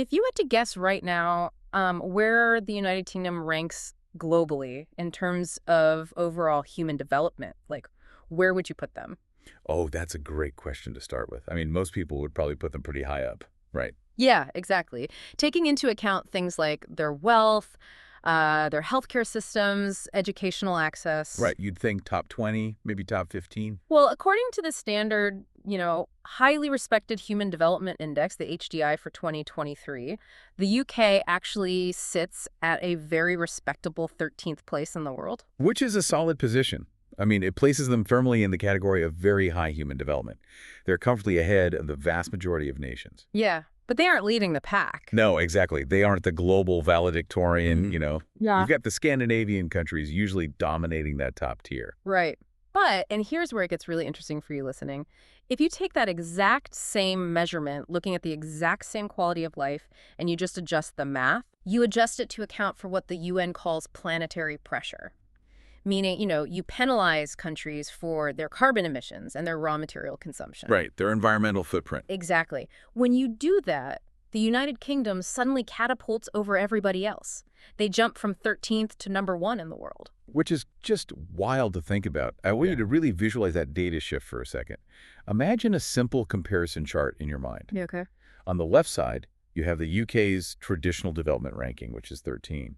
If you had to guess right now, where the United Kingdom ranks globally in terms of overall human development, like where would you put them? Oh, that's a great question to start with. I mean, most people would probably put them pretty high up, right? Yeah, exactly. Taking into account things like their wealth, their healthcare systems, educational access. Right. You'd think top 20, maybe top 15. Well, according to the standard, highly respected Human Development Index, the HDI for 2023, the UK actually sits at a very respectable 13th place in the world. Which is a solid position. I mean, it places them firmly in the category of very high human development. They're comfortably ahead of the vast majority of nations. Yeah, but they aren't leading the pack. No, exactly. They aren't the global valedictorian, Yeah. You've got the Scandinavian countries usually dominating that top tier. Right. But, and here's where it gets really interesting for you listening. If you take that exact same measurement, looking at the exact same quality of life, and you just adjust the math, you adjust it to account for what the UN calls planetary pressure. Meaning, you penalize countries for their carbon emissions and their raw material consumption. Right, their environmental footprint. Exactly. When you do that, the United Kingdom suddenly catapults over everybody else. They jump from 13th to number one in the world. Which is just wild to think about. I want you to really visualize that data shift for a second. Imagine a simple comparison chart in your mind. Yeah, okay. On the left side, you have the UK's traditional development ranking, which is 13.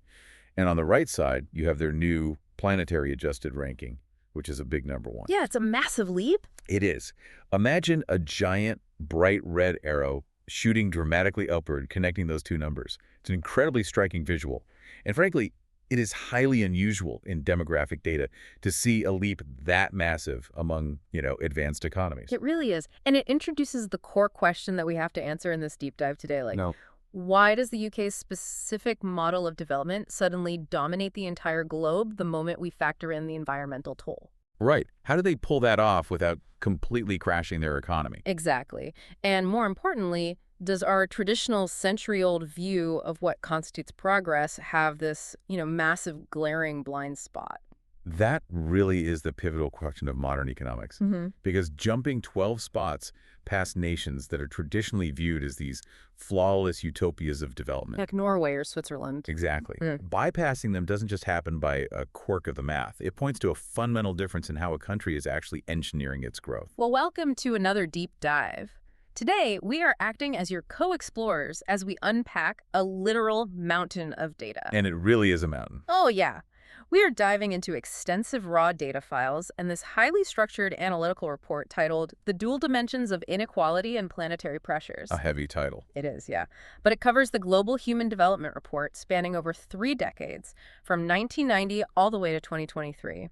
And on the right side, you have their new planetary adjusted ranking, which is a big number one. Yeah, it's a massive leap. It is. Imagine a giant, bright red arrow shooting dramatically upward, connecting those two numbers. It's an incredibly striking visual. And frankly, it is highly unusual in demographic data to see a leap that massive among, advanced economies. It really is. And it introduces the core question that we have to answer in this deep dive today. Like, No. why does the UK's specific model of development suddenly dominate the entire globe the moment we factor in the environmental toll? Right. How do they pull that off without completely crashing their economy? Exactly. And more importantly, does our traditional century-old view of what constitutes progress have this, massive glaring blind spot? That really is the pivotal question of modern economics. Because jumping 12 spots past nations that are traditionally viewed as these flawless utopias of development. Like Norway or Switzerland. Exactly. Bypassing them doesn't just happen by a quirk of the math. It points to a fundamental difference in how a country is actually engineering its growth. Well, welcome to another deep dive. Today, we are acting as your co-explorers as we unpack a literal mountain of data. And it really is a mountain. Oh, yeah. We are diving into extensive raw data files and this highly structured analytical report titled The Dual Dimensions of Inequality and Planetary Pressures. A heavy title. It is, yeah. But it covers the Global Human Development Report spanning over 3 decades, from 1990 all the way to 2023.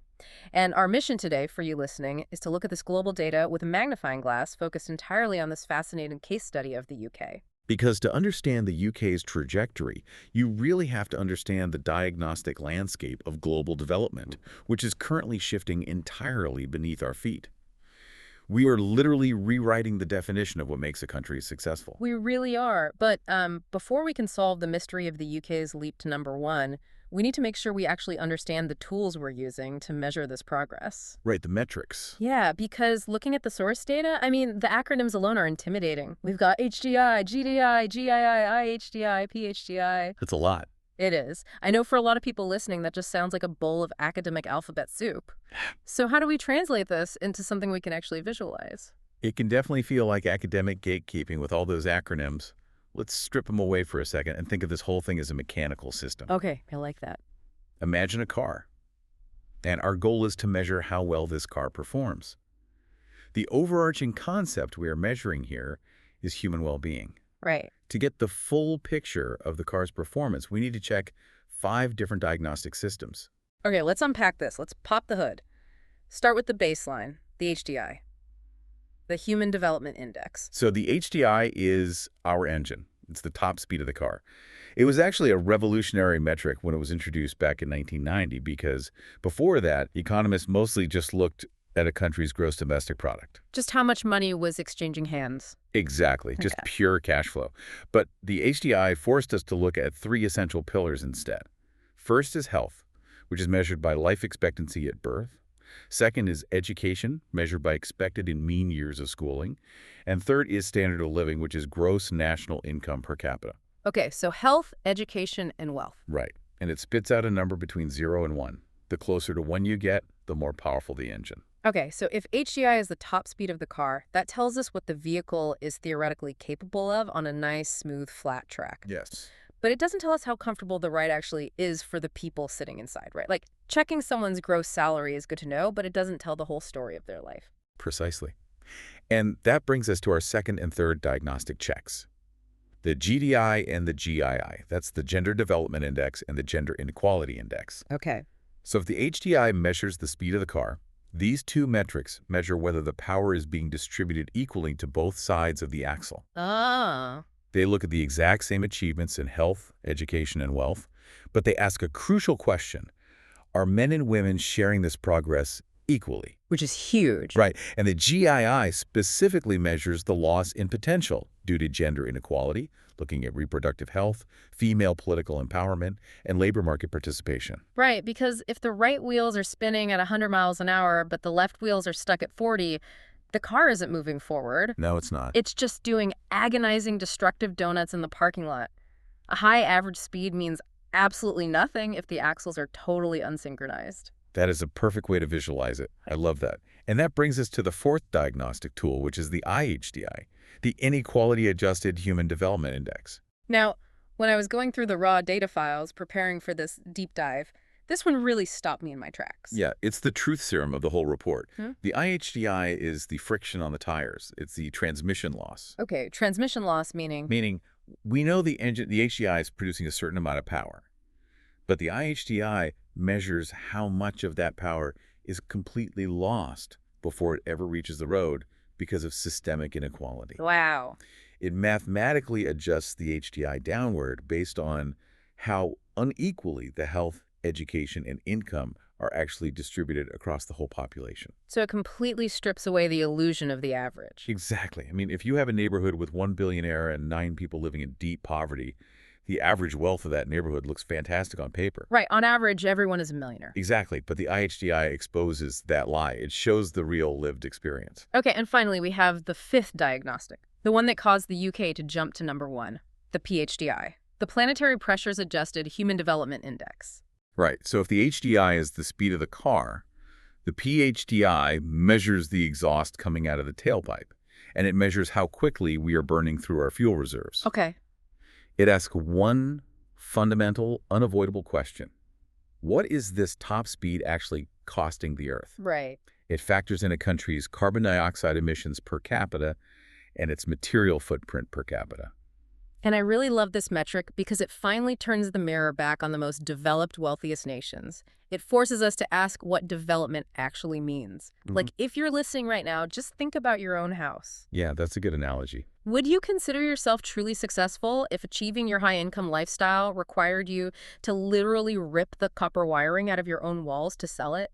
And our mission today, for you listening, is to look at this global data with a magnifying glass focused entirely on this fascinating case study of the UK. Because to understand the UK's trajectory, you really have to understand the diagnostic landscape of global development, which is currently shifting entirely beneath our feet. We are literally rewriting the definition of what makes a country successful. We really are. But before we can solve the mystery of the UK's leap to number one, we need to make sure we actually understand the tools we're using to measure this progress. Right, the metrics. Yeah, because looking at the source data, the acronyms alone are intimidating. We've got HDI, GDI, GII, IHDI, PHDI. That's a lot. It is. I know for a lot of people listening, that just sounds like a bowl of academic alphabet soup. So how do we translate this into something we can actually visualize? It can definitely feel like academic gatekeeping with all those acronyms. Let's strip them away for a second and think of this whole thing as a mechanical system. Okay, I like that. Imagine a car. And our goal is to measure how well this car performs. The overarching concept we are measuring here is human well-being. Right. To get the full picture of the car's performance, we need to check 5 different diagnostic systems. Okay, let's unpack this. Let's pop the hood. Start with the baseline, the HDI, the Human Development Index. So the HDI is our engine. It's the top speed of the car. It was actually a revolutionary metric when it was introduced back in 1990 because before that, economists mostly just looked at a country's gross domestic product. Just how much money was exchanging hands. Exactly, just Okay. pure cash flow. But the HDI forced us to look at 3 essential pillars instead. First is health, which is measured by life expectancy at birth. Second is education, measured by expected and mean years of schooling. And third is standard of living, which is gross national income per capita. Okay, so health, education, and wealth. Right. And it spits out a number between 0 and 1. The closer to 1 you get, the more powerful the engine. Okay, so if HDI is the top speed of the car, that tells us what the vehicle is theoretically capable of on a nice, smooth, flat track. Yes. But it doesn't tell us how comfortable the ride actually is for the people sitting inside, right? Like, checking someone's gross salary is good to know, but it doesn't tell the whole story of their life. Precisely. And that brings us to our second and third diagnostic checks. The GDI and the GII. That's the Gender Development Index and the Gender Inequality Index. Okay. So if the HDI measures the speed of the car, these two metrics measure whether the power is being distributed equally to both sides of the axle. Ah. They look at the exact same achievements in health, education, and wealth, but they ask a crucial question. Are men and women sharing this progress equally? Which is huge. Right. And the GII specifically measures the loss in potential due to gender inequality, looking at reproductive health, female political empowerment, and labor market participation. Right, because if the right wheels are spinning at 100 miles an hour, but the left wheels are stuck at 40, the car isn't moving forward. No, it's not. It's just doing agonizing, destructive donuts in the parking lot. A high average speed means absolutely nothing if the axles are totally unsynchronized. That is a perfect way to visualize it. I love that. And that brings us to the fourth diagnostic tool, which is the IHDI, the Inequality Adjusted Human Development Index. Now, when I was going through the raw data files preparing for this deep dive, this one really stopped me in my tracks. Yeah, it's the truth serum of the whole report. Hmm? The IHDI is the friction on the tires. It's the transmission loss. Okay, transmission loss meaning? Meaning, we know the HDI is producing a certain amount of power, but the IHDI measures how much of that power is completely lost before it ever reaches the road because of systemic inequality. Wow. It mathematically adjusts the HDI downward based on how unequally the health, education, and income are actually distributed across the whole population. So it completely strips away the illusion of the average. Exactly. I mean, if you have a neighborhood with 1 billionaire and 9 people living in deep poverty, the average wealth of that neighborhood looks fantastic on paper. Right, on average, everyone is a millionaire. Exactly, but the IHDI exposes that lie. It shows the real lived experience. Okay, and finally, we have the fifth diagnostic, the one that caused the UK to jump to number one, the PHDI, the Planetary Pressures Adjusted Human Development Index. Right, so if the HDI is the speed of the car, the PHDI measures the exhaust coming out of the tailpipe, and it measures how quickly we are burning through our fuel reserves. Okay. It asks one fundamental, unavoidable question. What is this top speed actually costing the Earth? Right. It factors in a country's carbon dioxide emissions per capita and its material footprint per capita. And I really love this metric because it finally turns the mirror back on the most developed, wealthiest nations. It forces us to ask what development actually means. Like, if you're listening right now, just think about your own house. Yeah, that's a good analogy. Would you consider yourself truly successful if achieving your high-income lifestyle required you to literally rip the copper wiring out of your own walls to sell it?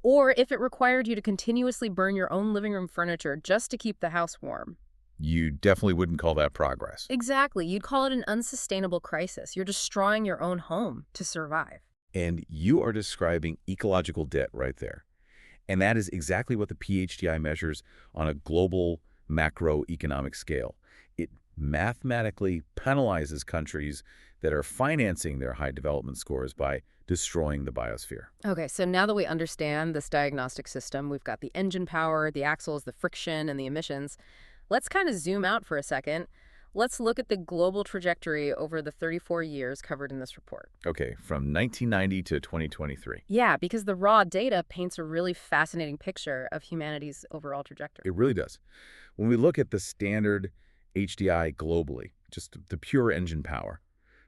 Or if it required you to continuously burn your own living room furniture just to keep the house warm? You definitely wouldn't call that progress. Exactly. You'd call it an unsustainable crisis. You're destroying your own home to survive. And you are describing ecological debt right there. And that is exactly what the PHDI measures on a global macroeconomic scale. It mathematically penalizes countries that are financing their high development scores by destroying the biosphere. Okay, so now that we understand this diagnostic system, we've got the engine power, the axles, the friction, and the emissions. Let's kind of zoom out for a second. Let's look at the global trajectory over the 34 years covered in this report. Okay, from 1990 to 2023. Yeah, because the raw data paints a really fascinating picture of humanity's overall trajectory. It really does. When we look at the standard HDI globally, just the pure engine power,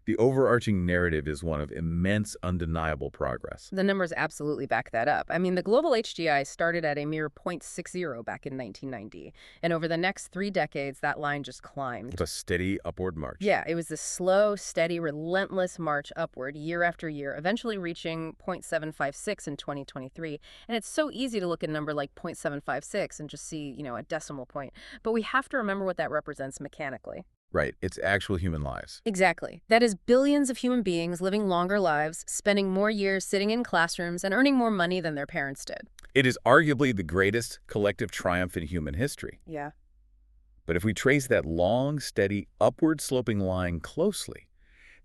the overarching narrative is one of immense, undeniable progress. The numbers absolutely back that up. I mean, the global HDI started at a mere 0.60 back in 1990, and over the next 3 decades, that line just climbed. It's a steady upward march. Yeah, it was this slow, steady, relentless march upward year after year, eventually reaching 0.756 in 2023. And it's so easy to look at a number like 0.756 and just see, a decimal point. But we have to remember what that represents mechanically. Right, it's actual human lives. Exactly. That is billions of human beings living longer lives, spending more years sitting in classrooms, and earning more money than their parents did. It is arguably the greatest collective triumph in human history. Yeah. But if we trace that long, steady, upward-sloping line closely,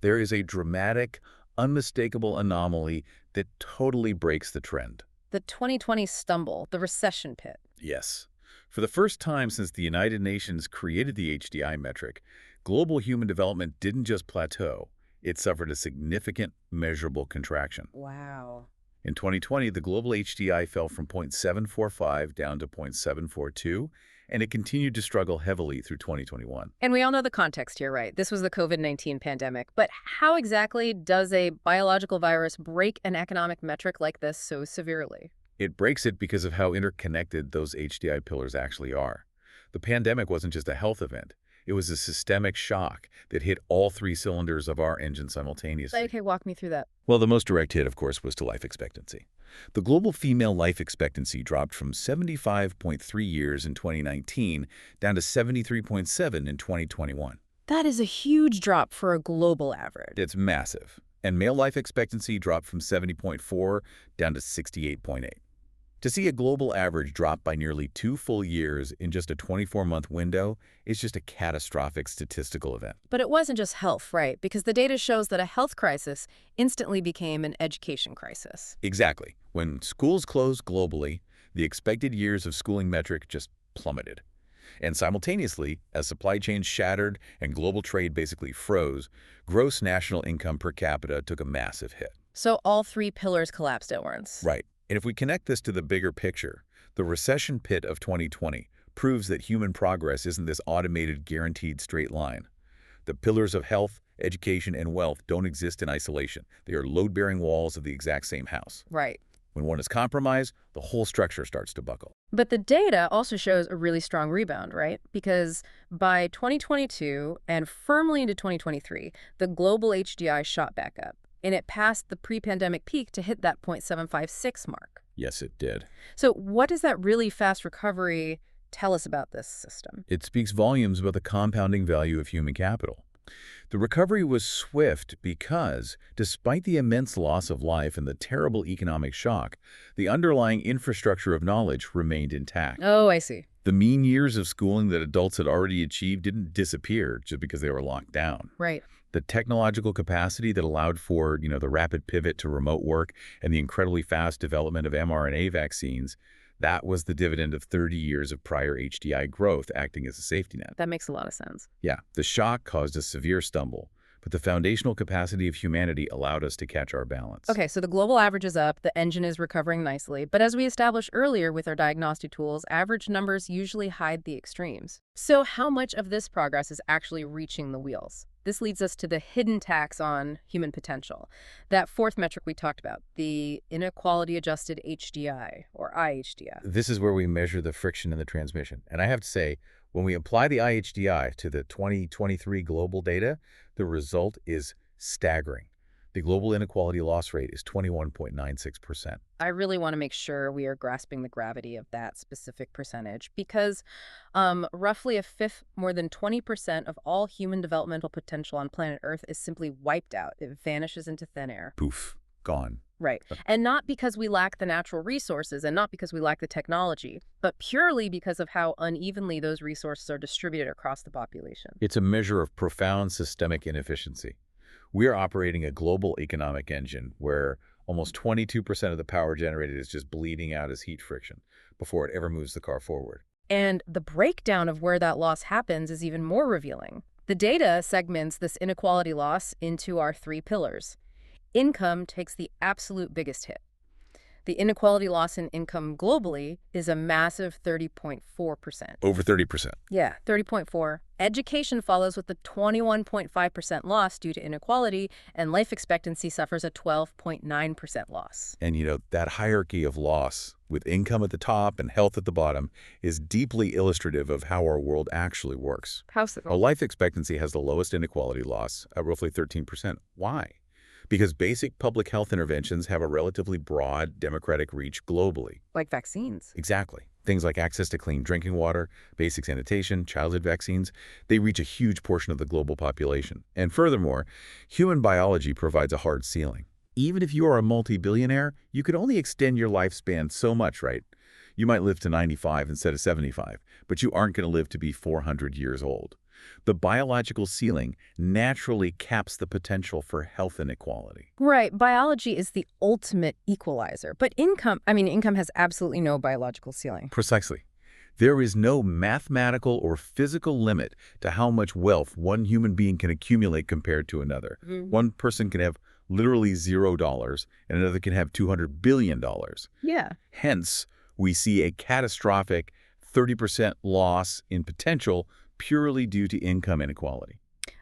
there is a dramatic, unmistakable anomaly that totally breaks the trend. The 2020 stumble, the recession pit. Yes. For the first time since the United Nations created the HDI metric, global human development didn't just plateau, it suffered a significant, measurable contraction. Wow. In 2020, the global HDI fell from 0.745 down to 0.742, and it continued to struggle heavily through 2021. And we all know the context here, right? This was the COVID-19 pandemic. But how exactly does a biological virus break an economic metric like this so severely? It breaks it because of how interconnected those HDI pillars actually are. The pandemic wasn't just a health event. It was a systemic shock that hit all three cylinders of our engine simultaneously. Okay, walk me through that. Well, the most direct hit, of course, was to life expectancy. The global female life expectancy dropped from 75.3 years in 2019 down to 73.7 in 2021. That is a huge drop for a global average. It's massive. And male life expectancy dropped from 70.4 down to 68.8. To see a global average drop by nearly 2 full years in just a 24-month window is just a catastrophic statistical event. But it wasn't just health, right? Because the data shows that a health crisis instantly became an education crisis. Exactly. When schools closed globally, the expected years of schooling metric just plummeted. And simultaneously, as supply chains shattered and global trade basically froze, gross national income per capita took a massive hit. So all three pillars collapsed at once. Right. And if we connect this to the bigger picture, the recession pit of 2020 proves that human progress isn't this automated, guaranteed straight line. The pillars of health, education, and wealth don't exist in isolation. They are load-bearing walls of the exact same house. Right. When one is compromised, the whole structure starts to buckle. But the data also shows a really strong rebound, right? Because by 2022 and firmly into 2023, the global HDI shot back up, and it passed the pre-pandemic peak to hit that 0.756 mark. Yes, it did. So what does that really fast recovery tell us about this system? It speaks volumes about the compounding value of human capital. The recovery was swift because, despite the immense loss of life and the terrible economic shock, the underlying infrastructure of knowledge remained intact. Oh, I see. The mean years of schooling that adults had already achieved didn't disappear just because they were locked down. Right. The technological capacity that allowed for, the rapid pivot to remote work and the incredibly fast development of mRNA vaccines, that was the dividend of 30 years of prior HDI growth acting as a safety net. That makes a lot of sense. Yeah, the shock caused a severe stumble, but the foundational capacity of humanity allowed us to catch our balance. Okay, so the global average is up, the engine is recovering nicely, but as we established earlier with our diagnostic tools, average numbers usually hide the extremes. So how much of this progress is actually reaching the wheels? This leads us to the hidden tax on human potential. That fourth metric we talked about, the inequality-adjusted HDI, or IHDI. This is where we measure the friction in the transmission. And I have to say, when we apply the IHDI to the 2023 global data, the result is staggering. The global inequality loss rate is 21.96%. I really want to make sure we are grasping the gravity of that specific percentage because roughly a fifth, more than 20% of all human developmental potential on planet Earth is simply wiped out. It vanishes into thin air. Poof, gone. Right. And not because we lack the natural resources and not because we lack the technology, but purely because of how unevenly those resources are distributed across the population. It's a measure of profound systemic inefficiency. We are operating a global economic engine where almost 22% of the power generated is just bleeding out as heat friction before it ever moves the car forward. And the breakdown of where that loss happens is even more revealing. The data segments this inequality loss into our three pillars. Income takes the absolute biggest hit. The inequality loss in income globally is a massive 30.4%. Over 30%. Yeah, 30.4. Education follows with the 21.5% loss due to inequality, and life expectancy suffers a 12.9% loss. And that hierarchy of loss, with income at the top and health at the bottom, is deeply illustrative of how our world actually works. How so? Our life expectancy has the lowest inequality loss at roughly 13%. Why? Because basic public health interventions have a relatively broad democratic reach globally. Like vaccines. Exactly. Things like access to clean drinking water, basic sanitation, childhood vaccines, they reach a huge portion of the global population. And furthermore, human biology provides a hard ceiling. Even if you are a multi-billionaire, you could only extend your lifespan so much, right? You might live to 95 instead of 75, but you aren't going to live to be 400 years old. The biological ceiling naturally caps the potential for health inequality. Right. Biology is the ultimate equalizer. But income has absolutely no biological ceiling. Precisely. There is no mathematical or physical limit to how much wealth one human being can accumulate compared to another. One person can have literally $0 and another can have $200 billion. Yeah. Hence, we see a catastrophic 30% loss in potential purely due to income inequality.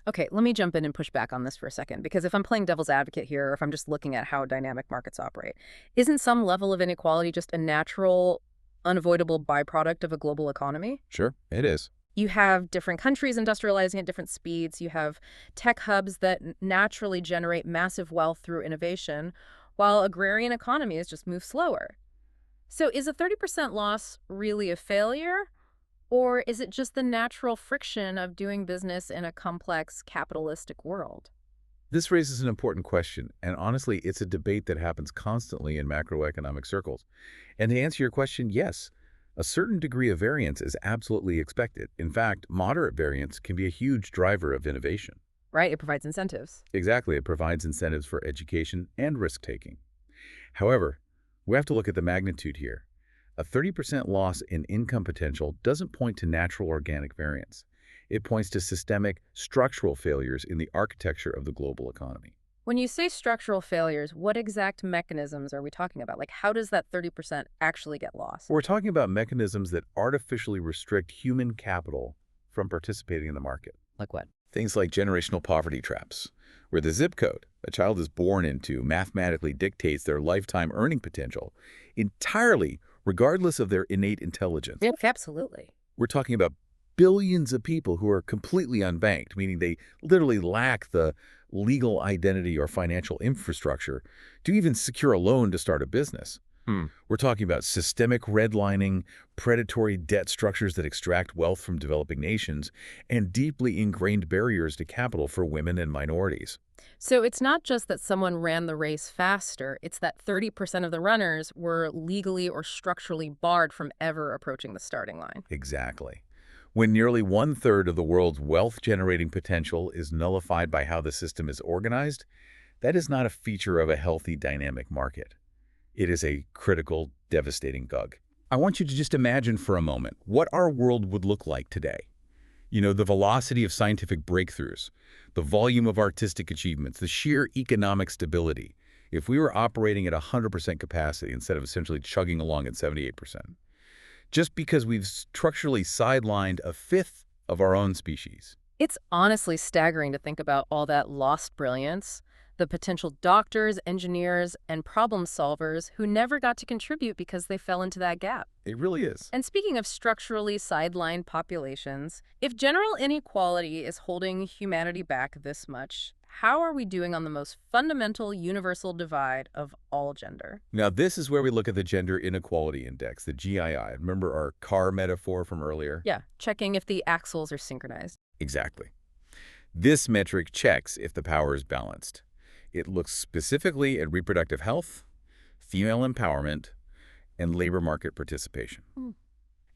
Okay, let me jump in and push back on this for a second, because if I'm playing devil's advocate here, or if I'm just looking at how dynamic markets operate, isn't some level of inequality just a natural, unavoidable byproduct of a global economy? Sure, it is. You have different countries industrializing at different speeds. You have tech hubs that naturally generate massive wealth through innovation, while agrarian economies just move slower. So is a 30% loss really a failure? Or is it just the natural friction of doing business in a complex capitalistic world? This raises an important question, and honestly, it's a debate that happens constantly in macroeconomic circles. And to answer your question, yes, a certain degree of variance is absolutely expected. In fact, moderate variance can be a huge driver of innovation. Right? It provides incentives. Exactly, it provides incentives for education and risk-taking. However, we have to look at the magnitude here. A 30% loss in income potential doesn't point to natural organic variance. It points to systemic, structural failures in the architecture of the global economy. When you say structural failures, what exact mechanisms are we talking about? Like, how does that 30% actually get lost? We're talking about mechanisms that artificially restrict human capital from participating in the market. Like what? Things like generational poverty traps, where the zip code a child is born into mathematically dictates their lifetime earning potential entirely regardless of their innate intelligence. Yep, absolutely. We're talking about billions of people who are completely unbanked, meaning they literally lack the legal identity or financial infrastructure to even secure a loan to start a business. We're talking about systemic redlining, predatory debt structures that extract wealth from developing nations, and deeply ingrained barriers to capital for women and minorities. So it's not just that someone ran the race faster, it's that 30% of the runners were legally or structurally barred from ever approaching the starting line. Exactly. When nearly one-third of the world's wealth-generating potential is nullified by how the system is organized, that is not a feature of a healthy, dynamic market. It is a critical, devastating bug. I want you to just imagine for a moment what our world would look like today. You know, the velocity of scientific breakthroughs, the volume of artistic achievements, the sheer economic stability, if we were operating at 100% capacity instead of essentially chugging along at 78%. Just because we've structurally sidelined a fifth of our own species. It's honestly staggering to think about all that lost brilliance, the potential doctors, engineers, and problem solvers who never got to contribute because they fell into that gap. It really is. And speaking of structurally sidelined populations, if general inequality is holding humanity back this much, how are we doing on the most fundamental universal divide of all gender? Now, this is where we look at the Gender Inequality Index, the GII. Remember our car metaphor from earlier? Yeah, checking if the axles are synchronized. Exactly. This metric checks if the power is balanced. It looks specifically at reproductive health, female empowerment, and labor market participation.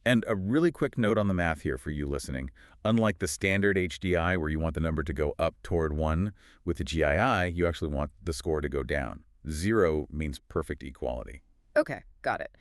And a really quick note on the math here for you listening. Unlike the standard HDI, where you want the number to go up toward 1, with the GII, you actually want the score to go down. 0 means perfect equality. Okay, got it.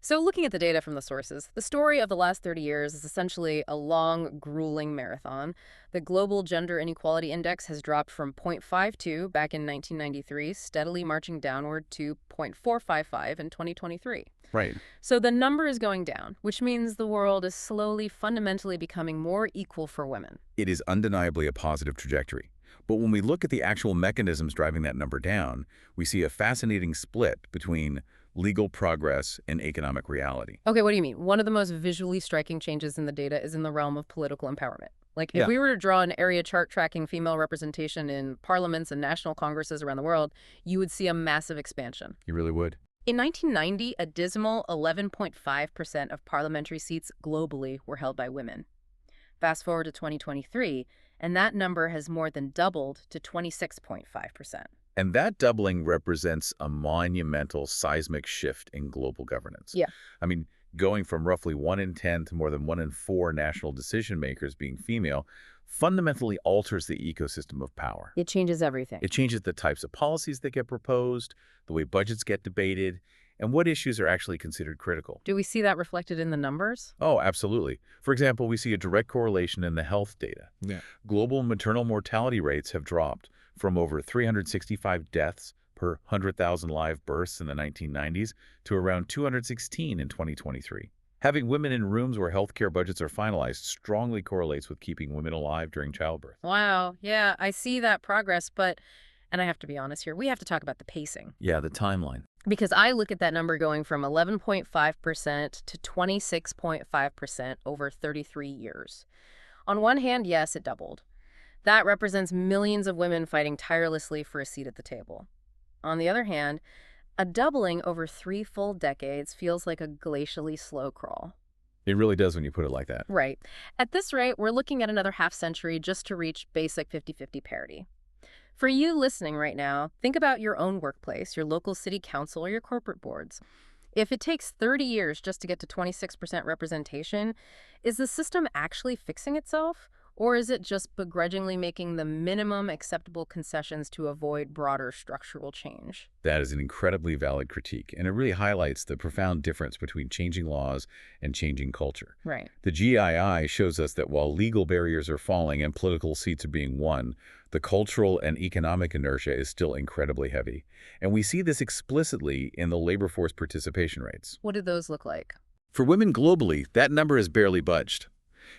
So looking at the data from the sources, the story of the last 30 years is essentially a long, grueling marathon. The Global Gender Inequality Index has dropped from 0.52 back in 1993, steadily marching downward to 0.455 in 2023. Right. So the number is going down, which means the world is slowly, fundamentally becoming more equal for women. It is undeniably a positive trajectory. But when we look at the actual mechanisms driving that number down, we see a fascinating split between legal progress and economic reality. Okay, what do you mean? One of the most visually striking changes in the data is in the realm of political empowerment. Like, if we were to draw an area chart tracking female representation in parliaments and national congresses around the world, you would see a massive expansion. You really would. In 1990, a dismal 11.5% of parliamentary seats globally were held by women. Fast forward to 2023, and that number has more than doubled to 26.5%. And that doubling represents a monumental seismic shift in global governance. Yeah. I mean, Going from roughly 1 in 10 to more than 1 in 4 national decision makers being female fundamentally alters the ecosystem of power. It changes everything. It changes the types of policies that get proposed, the way budgets get debated, and what issues are actually considered critical. Do we see that reflected in the numbers? Oh, absolutely. For example, we see a direct correlation in the health data. Yeah. Global maternal mortality rates have dropped from over 365 deaths per 100,000 live births in the 1990s to around 216 in 2023. Having women in rooms where healthcare budgets are finalized strongly correlates with keeping women alive during childbirth. Wow, yeah, I see that progress, but, and I have to be honest here, we have to talk about the pacing. Yeah, the timeline. Because I look at that number going from 11.5% to 26.5% over 33 years. On one hand, yes, it doubled. That represents millions of women fighting tirelessly for a seat at the table. On the other hand, a doubling over 3 full decades feels like a glacially slow crawl. It really does when you put it like that. Right. At this rate, we're looking at another half-century just to reach basic 50-50 parity. For you listening right now, think about your own workplace, your local city council, or your corporate boards. If it takes 30 years just to get to 26% representation, is the system actually fixing itself? Or is it just begrudgingly making the minimum acceptable concessions to avoid broader structural change? That is an incredibly valid critique, and it really highlights the profound difference between changing laws and changing culture. Right. The GII shows us that while legal barriers are falling and political seats are being won, the cultural and economic inertia is still incredibly heavy. And we see this explicitly in the labor force participation rates. What do those look like? For women globally, that number has barely budged.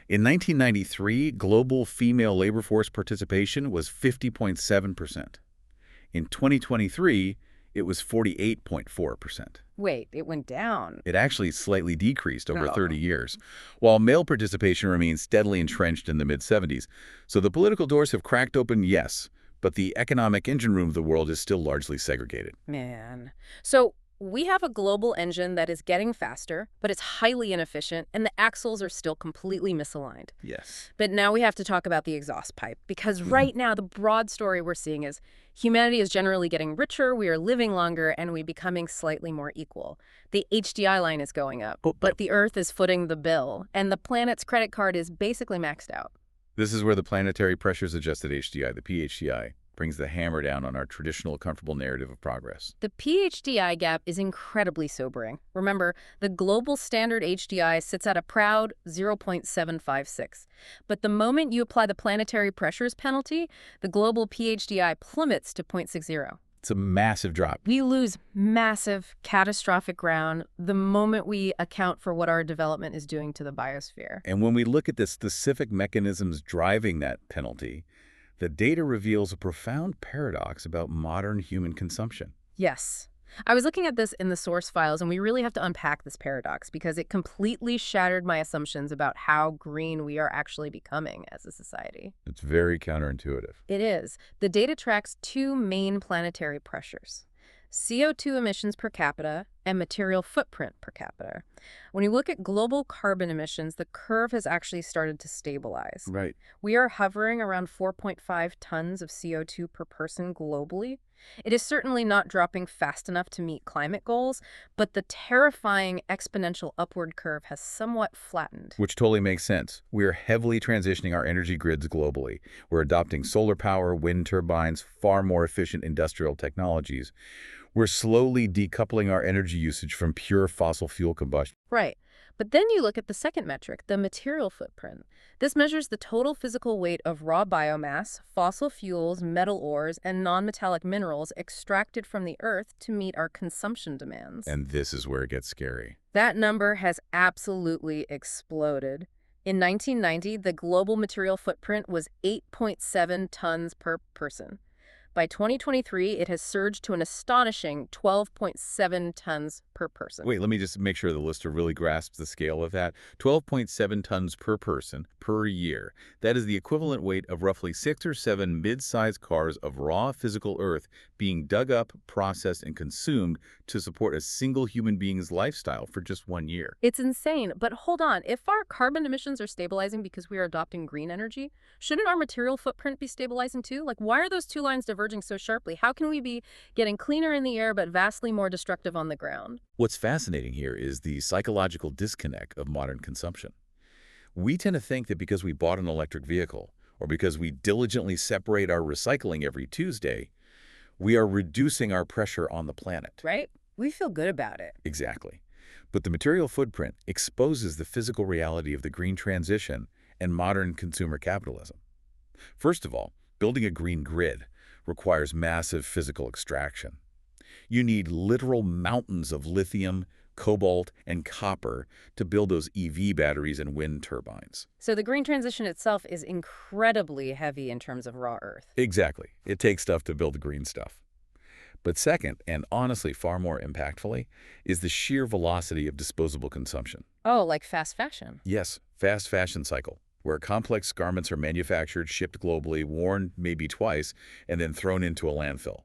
In 1993, global female labor force participation was 50.7%. In 2023, it was 48.4%. Wait, it went down. It actually slightly decreased over Oh. 30 years, while male participation remains steadily entrenched in the mid-70s. So the political doors have cracked open, yes, but the economic engine room of the world is still largely segregated. Man. So we have a global engine that is getting faster, but it's highly inefficient, and the axles are still completely misaligned. Yes. But now we have to talk about the exhaust pipe, because right now the broad story we're seeing is humanity is generally getting richer, we are living longer, and we're becoming slightly more equal. The HDI line is going up, but the Earth is footing the bill, and the planet's credit card is basically maxed out. This is where the Planetary Pressures Adjusted HDI, the PHDI, brings the hammer down on our traditional comfortable narrative of progress. The PHDI gap is incredibly sobering. Remember, the global standard HDI sits at a proud 0.756. But the moment you apply the planetary pressures penalty, the global PHDI plummets to 0.60. It's a massive drop. We lose massive, catastrophic ground the moment we account for what our development is doing to the biosphere. And when we look at the specific mechanisms driving that penalty, the data reveals a profound paradox about modern human consumption. Yes. I was looking at this in the source files, and we really have to unpack this paradox because it completely shattered my assumptions about how green we are actually becoming as a society. It's very counterintuitive. It is. The data tracks 2 main planetary pressures: CO2 emissions per capita and material footprint per capita. When you look at global carbon emissions, the curve has actually started to stabilize. Right. We are hovering around 4.5 tons of CO2 per person globally. It is certainly not dropping fast enough to meet climate goals, but the terrifying exponential upward curve has somewhat flattened. Which totally makes sense. We are heavily transitioning our energy grids globally. We're adopting solar power, wind turbines, far more efficient industrial technologies. We're slowly decoupling our energy usage from pure fossil fuel combustion. Right. But then you look at the second metric, the material footprint. This measures the total physical weight of raw biomass, fossil fuels, metal ores, and non-metallic minerals extracted from the earth to meet our consumption demands. And this is where it gets scary. That number has absolutely exploded. In 1990, the global material footprint was 8.7 tons per person. By 2023, it has surged to an astonishing 12.7 tons per person. Wait, let me just make sure the listener really grasps the scale of that. 12.7 tons per person per year. That is the equivalent weight of roughly 6 or 7 mid-sized cars of raw physical earth being dug up, processed, and consumed to support a single human being's lifestyle for just 1 year. It's insane. But hold on, if our carbon emissions are stabilizing because we are adopting green energy, shouldn't our material footprint be stabilizing too? Like, why are those 2 lines diverging diverging so sharply? How can we be getting cleaner in the air but vastly more destructive on the ground? What's fascinating here is the psychological disconnect of modern consumption. We tend to think that because we bought an electric vehicle, or because we diligently separate our recycling every Tuesday, we are reducing our pressure on the planet. Right? We feel good about it. Exactly. But the material footprint exposes the physical reality of the green transition and modern consumer capitalism. First of all, building a green grid requires massive physical extraction. You need literal mountains of lithium, cobalt, and copper to build those EV batteries and wind turbines. So the green transition itself is incredibly heavy in terms of raw earth. Exactly. It takes stuff to build the green stuff. But second, and honestly far more impactfully, is the sheer velocity of disposable consumption. Oh, like fast fashion. Yes, fast fashion cycle, where complex garments are manufactured, shipped globally, worn maybe twice, and then thrown into a landfill.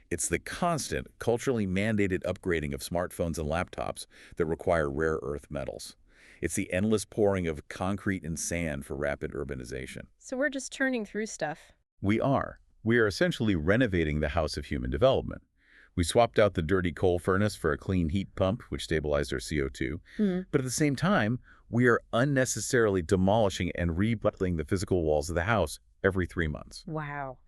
It's the constant, culturally mandated upgrading of smartphones and laptops that require rare earth metals. It's the endless pouring of concrete and sand for rapid urbanization. So we're just churning through stuff. We are. We are essentially renovating the house of human development. We swapped out the dirty coal furnace for a clean heat pump, which stabilized our CO2. But at the same time, we are unnecessarily demolishing and rebuilding the physical walls of the house every 3 months. Wow.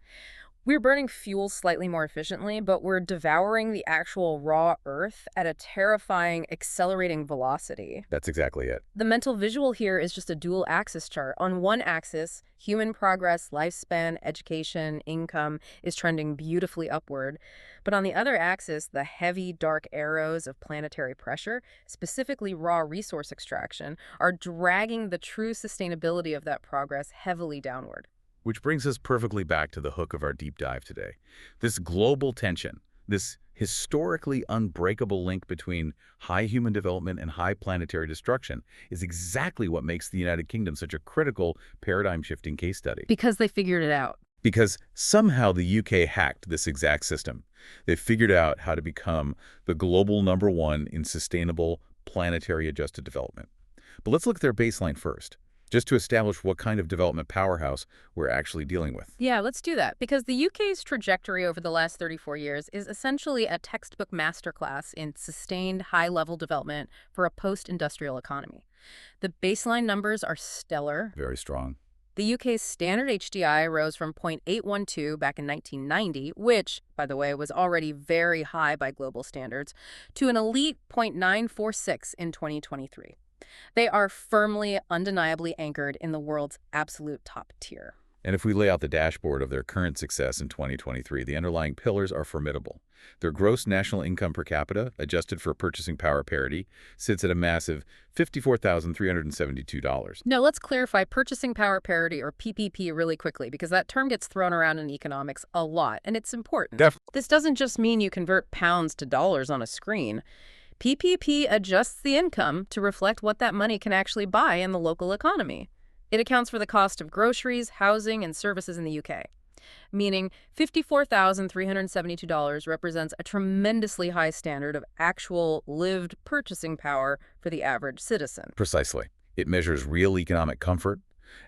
We're burning fuel slightly more efficiently, but we're devouring the actual raw earth at a terrifying, accelerating velocity. That's exactly it. The mental visual here is just a dual axis chart. On one axis, human progress, lifespan, education, income is trending beautifully upward. But on the other axis, the heavy, dark arrows of planetary pressure, specifically raw resource extraction, are dragging the true sustainability of that progress heavily downward. Which brings us perfectly back to the hook of our deep dive today. This global tension, this historically unbreakable link between high human development and high planetary destruction is exactly what makes the United Kingdom such a critical paradigm-shifting case study. Because they figured it out. Because somehow the UK hacked this exact system. They figured out how to become the global #1 in sustainable planetary adjusted development. But let's look at their baseline first, just to establish what kind of development powerhouse we're actually dealing with. Yeah, let's do that. Because the UK's trajectory over the last 34 years is essentially a textbook masterclass in sustained high-level development for a post-industrial economy. The baseline numbers are stellar. Very strong. The UK's standard HDI rose from 0.812 back in 1990, which, by the way, was already very high by global standards, to an elite 0.946 in 2023. They are firmly, undeniably anchored in the world's absolute top tier. And if we lay out the dashboard of their current success in 2023, the underlying pillars are formidable. Their gross national income per capita, adjusted for purchasing power parity, sits at a massive $54,372. Now, let's clarify purchasing power parity, or PPP, really quickly, because that term gets thrown around in economics a lot, and it's important. This doesn't just mean you convert pounds to dollars on a screen. PPP adjusts the income to reflect what that money can actually buy in the local economy. It accounts for the cost of groceries, housing, and services in the UK, meaning $54,372 represents a tremendously high standard of actual lived purchasing power for the average citizen. Precisely. It measures real economic comfort,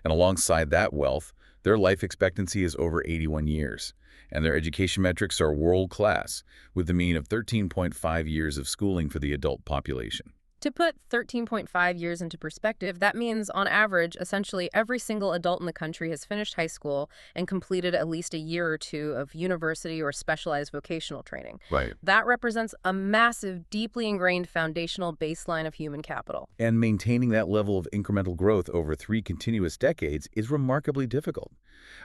and alongside that wealth, their life expectancy is over 81 years. And their education metrics are world-class, with a mean of 13.5 years of schooling for the adult population. To put 13.5 years into perspective, that means, on average, essentially every single adult in the country has finished high school and completed at least a year or two of university or specialized vocational training. Right. That represents a massive, deeply ingrained foundational baseline of human capital. And maintaining that level of incremental growth over 3 continuous decades is remarkably difficult.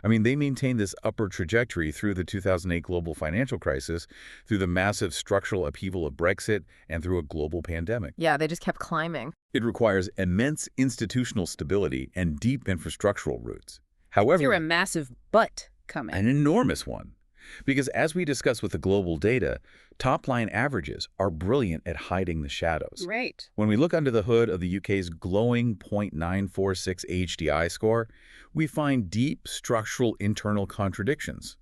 I mean, they maintained this upward trajectory through the 2008 global financial crisis, through the massive structural upheaval of Brexit, and through a global pandemic. Yeah, they just kept climbing. It requires immense institutional stability and deep infrastructural roots. However, You're a massive but coming. an enormous one. Because as we discussed with the global data, top-line averages are brilliant at hiding the shadows. Right. When we look under the hood of the UK's glowing 0.946 HDI score, we find deep structural internal contradictions.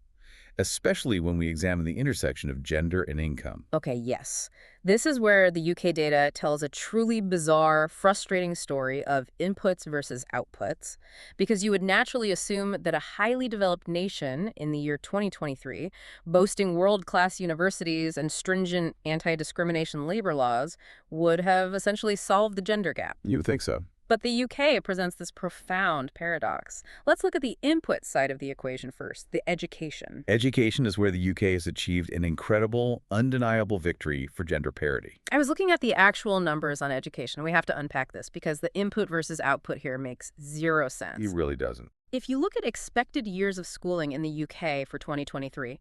especially when we examine the intersection of gender and income. Okay, yes. This is where the UK data tells a truly bizarre, frustrating story of inputs versus outputs, because you would naturally assume that a highly developed nation in the year 2023, boasting world-class universities and stringent anti-discrimination labor laws, would have essentially solved the gender gap. You would think so. But the UK presents this profound paradox. Let's look at the input side of the equation first, the education. Education is where the UK has achieved an incredible, undeniable victory for gender parity. I was looking at the actual numbers on education. We have to unpack this because the input versus output here makes zero sense. It really doesn't. If you look at expected years of schooling in the UK for 2023,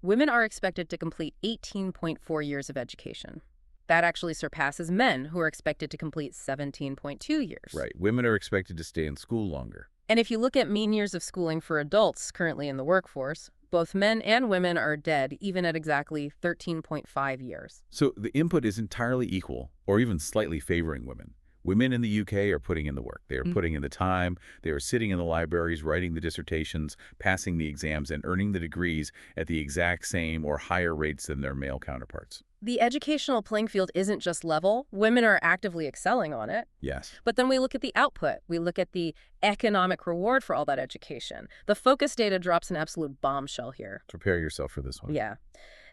women are expected to complete 18.4 years of education. That actually surpasses men, who are expected to complete 17.2 years. Right. Women are expected to stay in school longer. And if you look at mean years of schooling for adults currently in the workforce, both men and women are dead, even at exactly 13.5 years. So the input is entirely equal, or even slightly favoring women. Women in the UK are putting in the work. They are putting in the time. They are sitting in the libraries, writing the dissertations, passing the exams, and earning the degrees at the exact same or higher rates than their male counterparts. The educational playing field isn't just level. Women are actively excelling on it. Yes. But then we look at the output. We look at the economic reward for all that education. The focus data drops an absolute bombshell here. Prepare yourself for this one. Yeah.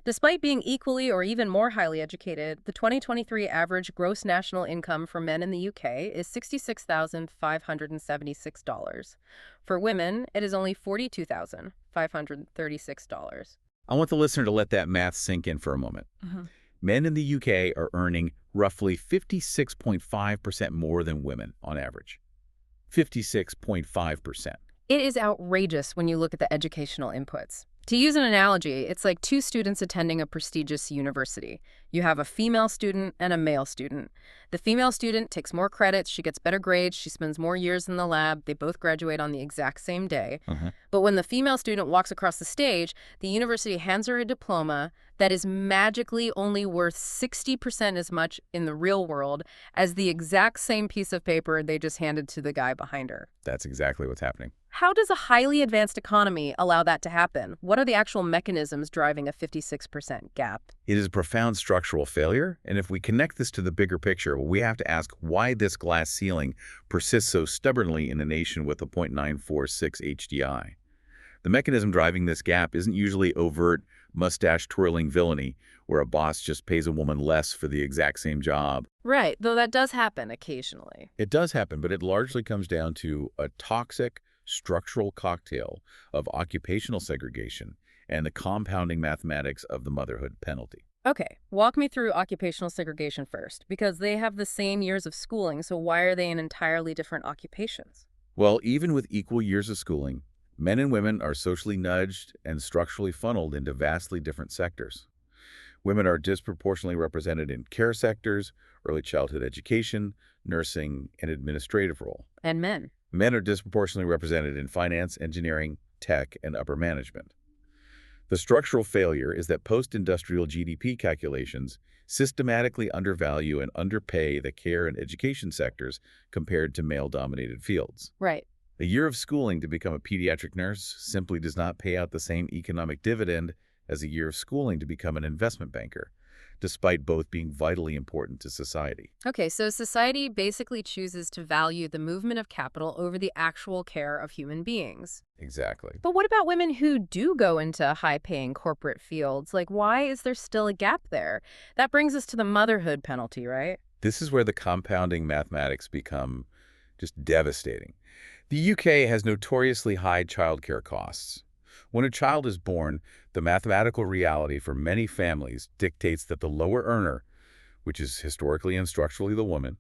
Despite being equally or even more highly educated, the 2023 average gross national income for men in the UK is $66,576. For women, it is only $42,536. I want the listener to let that math sink in for a moment. Men in the UK are earning roughly 56.5% more than women on average. 56.5%. It is outrageous when you look at the educational inputs. To use an analogy, it's like two students attending a prestigious university. You have a female student and a male student. The female student takes more credits, she gets better grades, she spends more years in the lab, they both graduate on the exact same day. But when the female student walks across the stage, the university hands her a diploma that is magically only worth 60% as much in the real world as the exact same piece of paper they just handed to the guy behind her. That's exactly what's happening. How does a highly advanced economy allow that to happen? What are the actual mechanisms driving a 56% gap? It is a profound structural failure, and if we connect this to the bigger picture, we have to ask why this glass ceiling persists so stubbornly in a nation with a 0.946 HDI. The mechanism driving this gap isn't usually overt, mustache-twirling villainy, where a boss just pays a woman less for the exact same job. Right, though that does happen occasionally. It does happen, but it largely comes down to a toxic, structural cocktail of occupational segregation and the compounding mathematics of the motherhood penalty. Okay, walk me through occupational segregation first, because they have the same years of schooling, so why are they in entirely different occupations? Well, even with equal years of schooling, men and women are socially nudged and structurally funneled into vastly different sectors. Women are disproportionately represented in care sectors, early childhood education, nursing, and administrative role. And men? Men are disproportionately represented in finance, engineering, tech, and upper management. The structural failure is that post-industrial GDP calculations systematically undervalue and underpay the care and education sectors compared to male-dominated fields. Right. A year of schooling to become a pediatric nurse simply does not pay out the same economic dividend as a year of schooling to become an investment banker, despite both being vitally important to society. Okay, so society basically chooses to value the movement of capital over the actual care of human beings. Exactly. But what about women who do go into high-paying corporate fields? Like, why is there still a gap there? That brings us to the motherhood penalty, right? This is where the compounding mathematics become just devastating. The UK has notoriously high childcare costs. When a child is born, the mathematical reality for many families dictates that the lower earner, which is historically and structurally the woman,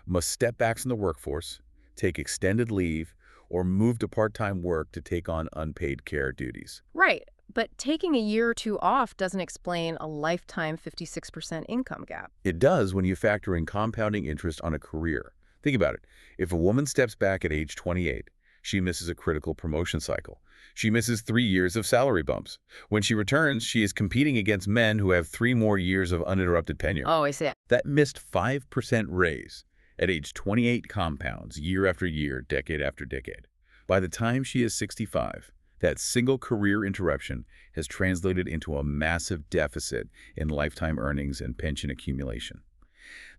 must step back from the workforce, take extended leave, or move to part-time work to take on unpaid care duties. Right, but taking a year or two off doesn't explain a lifetime 56% income gap. It does when you factor in compounding interest on a career. Think about it. If a woman steps back at age 28, she misses a critical promotion cycle. She misses 3 years of salary bumps. When she returns, she is competing against men who have 3 more years of uninterrupted tenure. Oh, I see. That missed 5% raise at age 28 compounds year after year, decade after decade. By the time she is 65, That single career interruption has translated into a massive deficit in lifetime earnings and pension accumulation.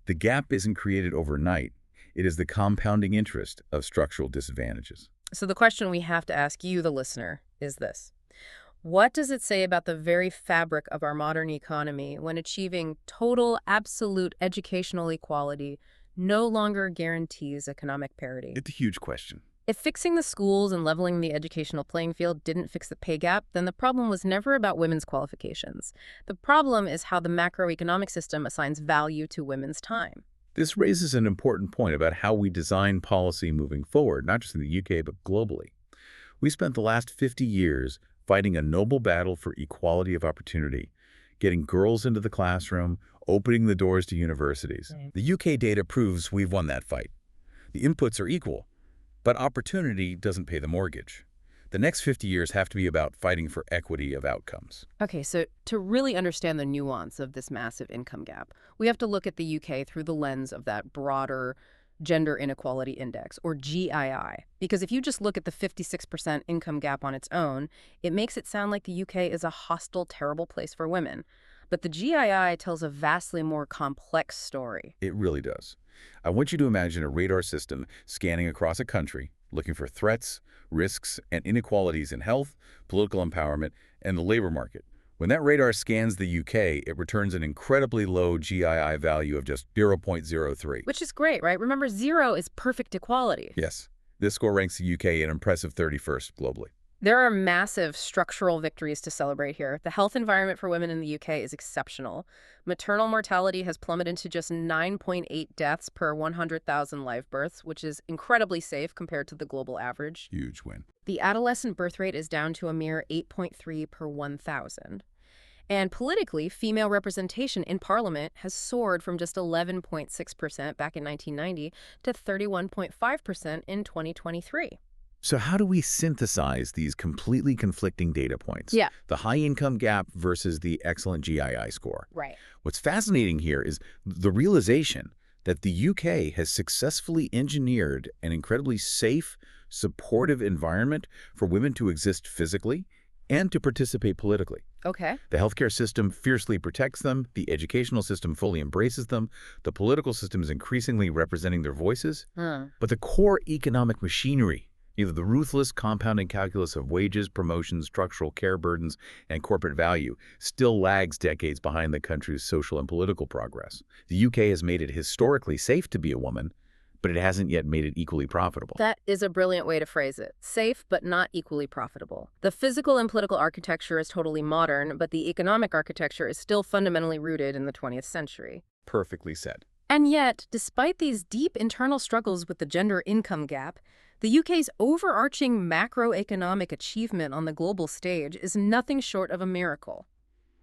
The gap isn't created overnight. It is the compounding interest of structural disadvantages. So the question we have to ask you, the listener, is this. What does it say about the very fabric of our modern economy when achieving total, absolute educational equality no longer guarantees economic parity? It's a huge question. If fixing the schools and leveling the educational playing field didn't fix the pay gap, then the problem was never about women's qualifications. The problem is how the macroeconomic system assigns value to women's time. This raises an important point about how we design policy moving forward, not just in the UK, but globally. We spent the last 50 years fighting a noble battle for equality of opportunity, getting girls into the classroom, opening the doors to universities. Right. The UK data proves we've won that fight. The inputs are equal, but opportunity doesn't pay the mortgage. The next 50 years have to be about fighting for equity of outcomes. Okay, so to really understand the nuance of this massive income gap, we have to look at the UK through the lens of that broader Gender Inequality Index, or GII. Because if you just look at the 56% income gap on its own, it makes it sound like the UK is a hostile, terrible place for women. But the GII tells a vastly more complex story. It really does. I want you to imagine a radar system scanning across a country, looking for threats, risks, and inequalities in health, political empowerment, and the labor market. When that radar scans the UK, it returns an incredibly low GII value of just 0.03. Which is great, right? Remember, 0 is perfect equality. Yes, this score ranks the UK an impressive 31st globally. There are massive structural victories to celebrate here. The health environment for women in the UK is exceptional. Maternal mortality has plummeted to just 9.8 deaths per 100,000 live births, which is incredibly safe compared to the global average. Huge win. The adolescent birth rate is down to a mere 8.3 per 1,000. And politically, female representation in Parliament has soared from just 11.6% back in 1990 to 31.5% in 2023. So how do we synthesize these completely conflicting data points? Yeah. The high income gap versus the excellent GII score. Right. What's fascinating here is the realization that the UK has successfully engineered an incredibly safe, supportive environment for women to exist physically and to participate politically. Okay. The healthcare system fiercely protects them, the educational system fully embraces them, the political system is increasingly representing their voices, but the core economic machinery, either the ruthless compounding calculus of wages, promotions, structural care burdens, and corporate value, still lags decades behind the country's social and political progress. The UK has made it historically safe to be a woman, but it hasn't yet made it equally profitable. That is a brilliant way to phrase it. Safe, but not equally profitable. The physical and political architecture is totally modern, but the economic architecture is still fundamentally rooted in the 20th century. Perfectly said. And yet, despite these deep internal struggles with the gender income gap, the UK's overarching macroeconomic achievement on the global stage is nothing short of a miracle.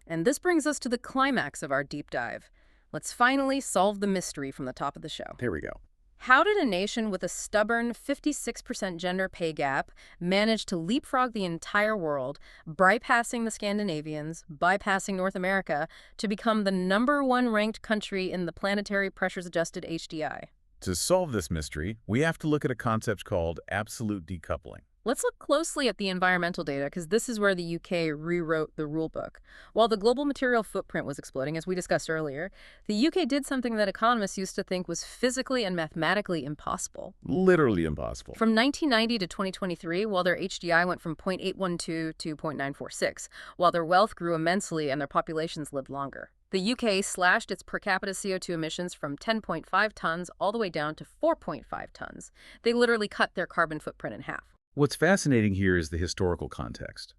And this brings us to the climax of our deep dive. Let's finally solve the mystery from the top of the show. Here we go. How did a nation with a stubborn 56% gender pay gap manage to leapfrog the entire world, bypassing the Scandinavians, bypassing North America, to become the #1 ranked country in the planetary pressures-adjusted HDI? To solve this mystery, we have to look at a concept called absolute decoupling. Let's look closely at the environmental data, because this is where the UK rewrote the rulebook. While the global material footprint was exploding, as we discussed earlier, the UK did something that economists used to think was physically and mathematically impossible. Literally impossible. From 1990 to 2023, while their HDI went from 0.812 to 0.946, while their wealth grew immensely and their populations lived longer. The UK slashed its per capita CO2 emissions from 10.5 tons all the way down to 4.5 tons. They literally cut their carbon footprint in half. What's fascinating here is the historical context.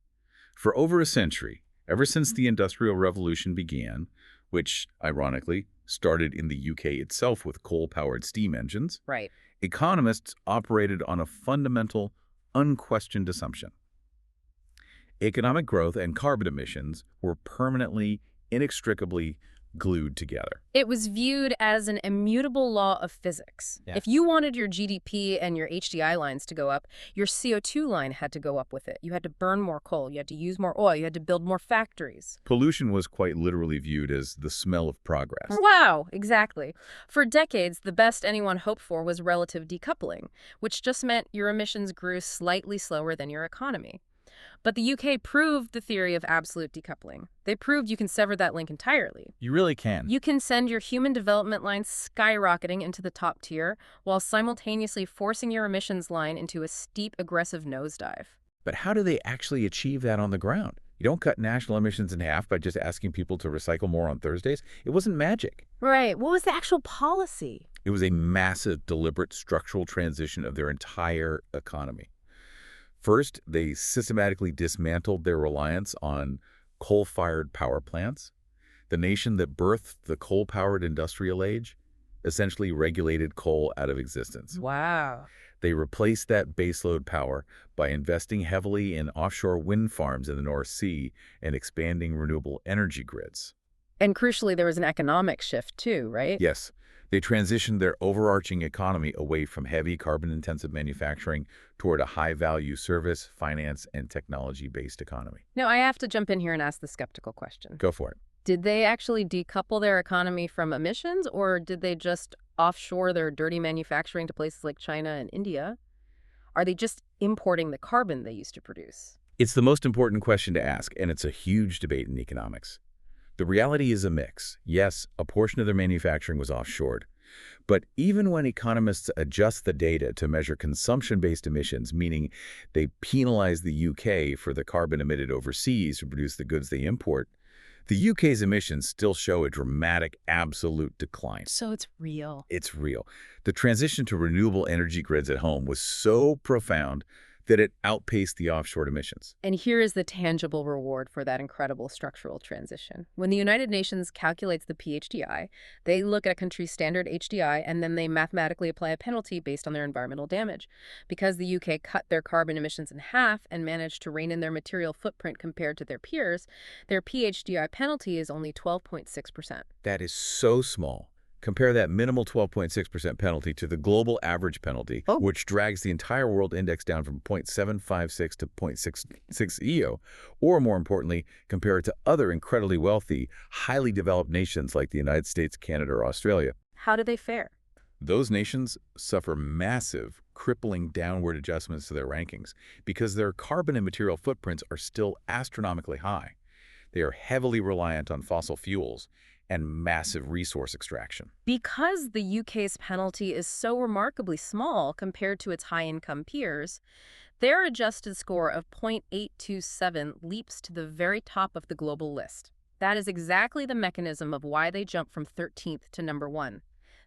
For over a century, ever since the Industrial Revolution began, which, ironically, started in the UK itself with coal-powered steam engines, Right. economists operated on a fundamental, unquestioned assumption. Economic growth and carbon emissions were permanently, inextricably glued together. It was viewed as an immutable law of physics. Yeah. If you wanted your GDP and your HDI lines to go up, your CO2 line had to go up with it. You had to burn more coal, you had to use more oil, you had to build more factories. Pollution was quite literally viewed as the smell of progress. Wow, exactly. For decades, the best anyone hoped for was relative decoupling, which just meant your emissions grew slightly slower than your economy. But the UK proved the theory of absolute decoupling. They proved you can sever that link entirely. You really can. You can send your human development line skyrocketing into the top tier while simultaneously forcing your emissions line into a steep, aggressive nosedive. But how do they actually achieve that on the ground? You don't cut national emissions in half by just asking people to recycle more on Thursdays. It wasn't magic. Right. What was the actual policy? It was a massive, deliberate structural transition of their entire economy. First, they systematically dismantled their reliance on coal-fired power plants. The nation that birthed the coal-powered industrial age essentially regulated coal out of existence. Wow. They replaced that baseload power by investing heavily in offshore wind farms in the North Sea and expanding renewable energy grids. And crucially, there was an economic shift too, right? Yes, they transitioned their overarching economy away from heavy carbon-intensive manufacturing toward a high-value service, finance, and technology-based economy. Now, I have to jump in here and ask the skeptical question. Go for it. Did they actually decouple their economy from emissions, or did they just offshore their dirty manufacturing to places like China and India? Are they just importing the carbon they used to produce? It's the most important question to ask, and it's a huge debate in economics. The reality is a mix. Yes, a portion of their manufacturing was offshored. But even when economists adjust the data to measure consumption-based emissions, meaning they penalize the UK for the carbon emitted overseas to produce the goods they import, the UK's emissions still show a dramatic absolute decline. So it's real. It's real. The transition to renewable energy grids at home was so profound that it outpaced the offshore emissions. And here is the tangible reward for that incredible structural transition. When the United Nations calculates the PHDI, they look at a country's standard HDI and then they mathematically apply a penalty based on their environmental damage. Because the UK cut their carbon emissions in half and managed to rein in their material footprint compared to their peers, their PHDI penalty is only 12.6%. That is so small. Compare that minimal 12.6% penalty to the global average penalty, which drags the entire world index down from 0.756 to 0.66 EO. Or more importantly, compare it to other incredibly wealthy, highly developed nations like the United States, Canada, or Australia. How do they fare? Those nations suffer massive, crippling downward adjustments to their rankings because their carbon and material footprints are still astronomically high. They are heavily reliant on fossil fuels and massive resource extraction. Because the UK's penalty is so remarkably small compared to its high-income peers, their adjusted score of 0.827 leaps to the very top of the global list. That is exactly the mechanism of why they jump from 13th to number 1.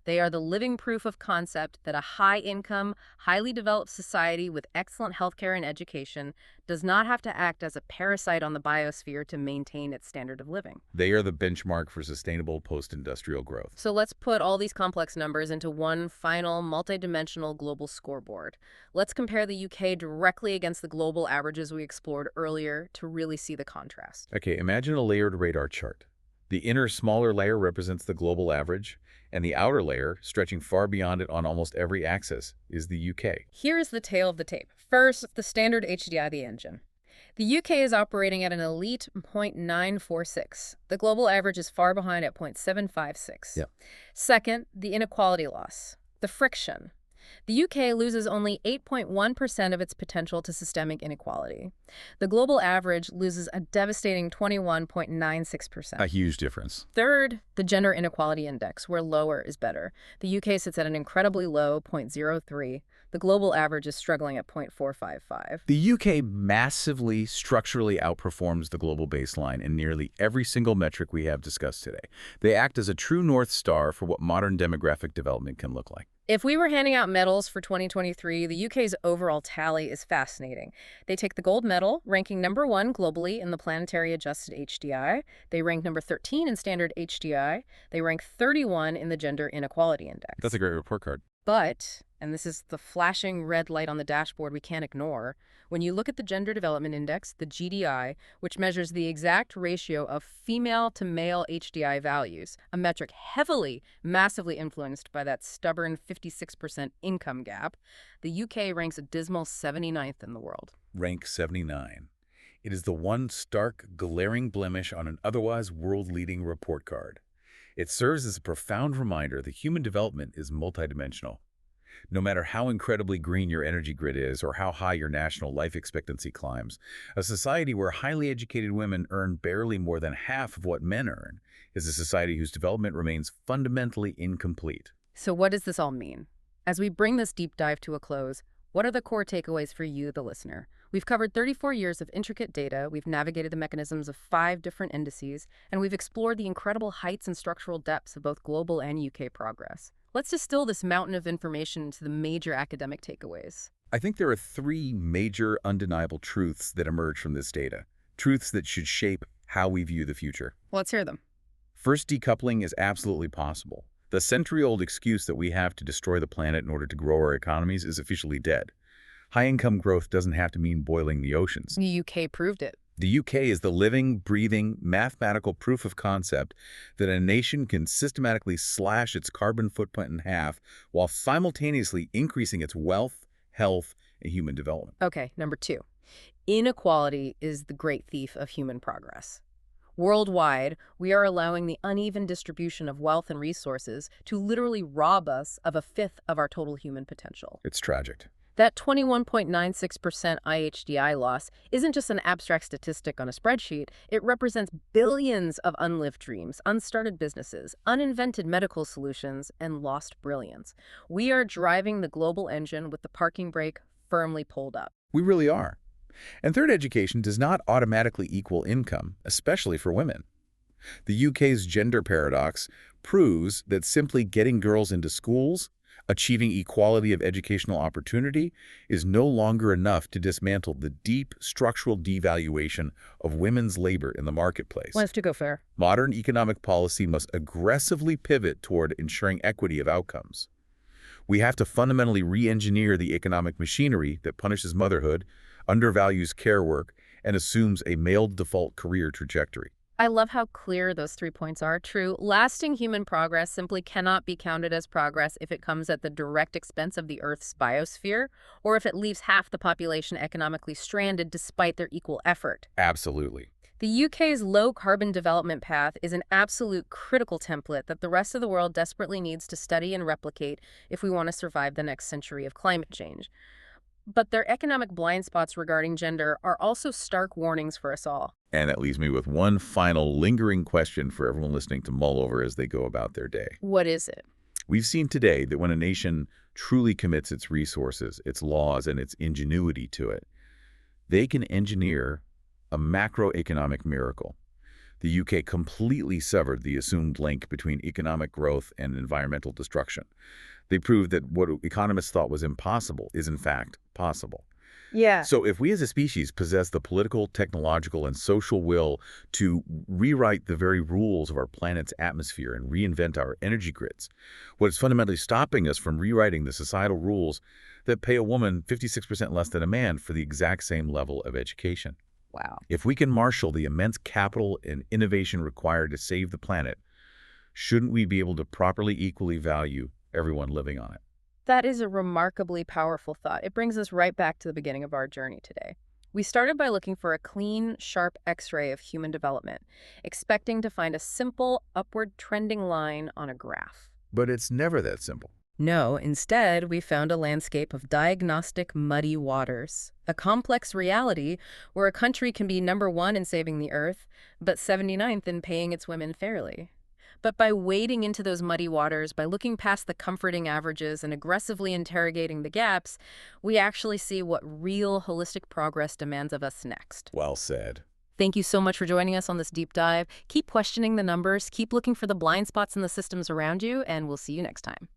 They are the living proof of concept that a high-income, highly developed society with excellent healthcare and education does not have to act as a parasite on the biosphere to maintain its standard of living. They are the benchmark for sustainable post-industrial growth. So let's put all these complex numbers into one final, multidimensional global scoreboard. Let's compare the UK directly against the global averages we explored earlier to really see the contrast. Okay, imagine a layered radar chart. The inner, smaller layer represents the global average, and the outer layer, stretching far beyond it on almost every axis, is the UK. Here is the tail of the tape. First, the standard HDI, the engine. The UK is operating at an elite 0.946. The global average is far behind at 0.756. Yeah. Second, the inequality loss, the friction. The UK loses only 8.1% of its potential to systemic inequality. The global average loses a devastating 21.96%. A huge difference. Third, the gender inequality index, where lower is better. The UK sits at an incredibly low 0.03. The global average is struggling at 0.455. The UK massively structurally outperforms the global baseline in nearly every single metric we have discussed today. They act as a true North Star for what modern demographic development can look like. If we were handing out medals for 2023, the UK's overall tally is fascinating. They take the gold medal, ranking number 1 globally in the planetary adjusted HDI. They rank number 13 in standard HDI. They rank 31 in the gender inequality index. That's a great report card. But, and this is the flashing red light on the dashboard we can't ignore, when you look at the Gender Development Index, the GDI, which measures the exact ratio of female to male HDI values, a metric heavily, massively influenced by that stubborn 56% income gap, the UK ranks a dismal 79th in the world. Rank 79. It is the one stark, glaring blemish on an otherwise world-leading report card. It serves as a profound reminder that human development is multidimensional. No matter how incredibly green your energy grid is or how high your national life expectancy climbs, a society where highly educated women earn barely more than half of what men earn is a society whose development remains fundamentally incomplete. So what does this all mean? As we bring this deep dive to a close, what are the core takeaways for you, the listener? We've covered 34 years of intricate data, we've navigated the mechanisms of 5 different indices, and we've explored the incredible heights and structural depths of both global and UK progress. Let's distill this mountain of information into the major academic takeaways. I think there are 3 major undeniable truths that emerge from this data, truths that should shape how we view the future. Let's hear them. First, decoupling is absolutely possible. The century-old excuse that we have to destroy the planet in order to grow our economies is officially dead. High-income growth doesn't have to mean boiling the oceans. The UK proved it. The UK is the living, breathing, mathematical proof of concept that a nation can systematically slash its carbon footprint in half while simultaneously increasing its wealth, health, and human development. Okay, number 2. Inequality is the great thief of human progress. Worldwide, we are allowing the uneven distribution of wealth and resources to literally rob us of a fifth of our total human potential. It's tragic. That 21.96% IHDI loss isn't just an abstract statistic on a spreadsheet. It represents billions of unlived dreams, unstarted businesses, uninvented medical solutions, and lost brilliance. We are driving the global engine with the parking brake firmly pulled up. We really are. And third, education does not automatically equal income, especially for women. The UK's gender paradox proves that simply getting girls into schools, achieving equality of educational opportunity, is no longer enough to dismantle the deep structural devaluation of women's labor in the marketplace. Let's go fair. Modern economic policy must aggressively pivot toward ensuring equity of outcomes. We have to fundamentally re-engineer the economic machinery that punishes motherhood, undervalues care work, and assumes a male default career trajectory. I love how clear those 3 points are. True, lasting human progress simply cannot be counted as progress if it comes at the direct expense of the Earth's biosphere, or if it leaves half the population economically stranded despite their equal effort. Absolutely. The UK's low-carbon development path is an absolute critical template that the rest of the world desperately needs to study and replicate if we want to survive the next century of climate change. But their economic blind spots regarding gender are also stark warnings for us all. And that leaves me with one final lingering question for everyone listening to mull over as they go about their day. What is it? We've seen today that when a nation truly commits its resources, its laws, and its ingenuity to it, they can engineer a macroeconomic miracle. The UK completely severed the assumed link between economic growth and environmental destruction. They proved that what economists thought was impossible is, in fact, possible. Yeah. So if we as a species possess the political, technological, and social will to rewrite the very rules of our planet's atmosphere and reinvent our energy grids, what is fundamentally stopping us from rewriting the societal rules that pay a woman 56% less than a man for the exact same level of education? Wow. If we can marshal the immense capital and innovation required to save the planet, shouldn't we be able to properly equally value everyone living on it? That is a remarkably powerful thought. It brings us right back to the beginning of our journey today. We started by looking for a clean, sharp X-ray of human development, expecting to find a simple, upward trending line on a graph. But it's never that simple. No, instead, we found a landscape of diagnostic muddy waters, a complex reality where a country can be number 1 in saving the Earth, but 79th in paying its women fairly. But by wading into those muddy waters, by looking past the comforting averages and aggressively interrogating the gaps, we actually see what real holistic progress demands of us next. Well said. Thank you so much for joining us on this deep dive. Keep questioning the numbers, keep looking for the blind spots in the systems around you, and we'll see you next time.